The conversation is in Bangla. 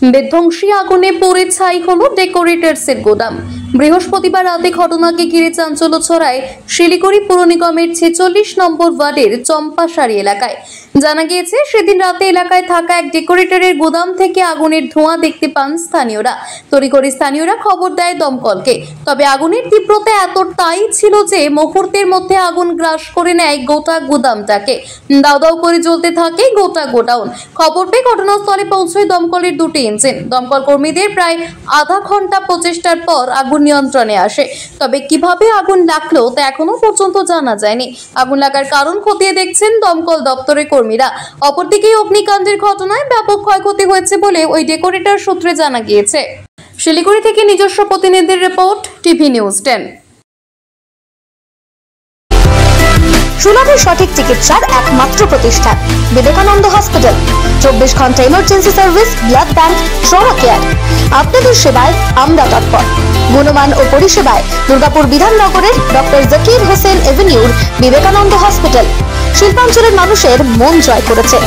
বিধ্বংসী আগুনে পুড়ে ছাই হলো ডেকোরেটরসের গোদাম। বৃহস্পতিবার রাতে ঘটনাকে ঘিরে চাঞ্চল্য ছড়ায় শিলিগুড়ি পুর নিগমের 46 নম্বর ওয়ার্ডের চম্পাসারি এলাকায়। জানা গিয়েছে, সেদিন রাতে এলাকায় থাকা এক ডেকোরেটরের গোদাম থেকে আগুনের ধোঁয়া দেখতে পান স্থানীয়রা। তড়িঘড়ি স্থানীয়রা খবর দেয় দমকলকে। তবে আগুনের তীব্রতা এতটাই ছিল যে মুহূর্তের মধ্যে আগুন গ্রাস করে নেয় গোটা গোদামটাকে। দাউ দাউ করে জ্বলতে থাকে গোটা গোডাউন। খবর পেয়ে ঘটনাস্থলে পৌঁছয় দমকলের দুটি ইঞ্জিন। দমকল কর্মীদের প্রায় আধা ঘন্টা প্রচেষ্টার পর আগুন নিয়ন্ত্রণে আসে। তবে কিভাবে আগুন লাগলো তা এখনো পর্যন্ত জানা যায়নি। আগুন লাগার কারণ খতিয়ে দেখছেন দমকল দপ্তরের কর্মীরা। অপরদিকে অগ্নিকাণ্ডের ঘটনায় ব্যাপক ক্ষয়ক্ষতি হয়েছে বলে ওই ডেকোরেটর সূত্রে জানা গিয়েছে। শিলিগুড়ি থেকে নিজস্ব প্রতিনিধির রিপোর্ট, টিভি নিউজ 10। সুলভে সঠিক চিকিৎসার একমাত্র প্রতিষ্ঠান বিবেকানন্দ হসপিটাল। 24 ঘন্টা emergency service, blood bank, trauma care. আপনাদের সেবায় আমরা তৎপর। গুণমান ও পরিষেবায় দুর্গাপুর বিধাননগরের ডক্টর জাকির হোসেন এভিনিউর বিবেকানন্দ হসপিটাল শিল্পাঞ্চলের মানুষের মন জয় করেছে।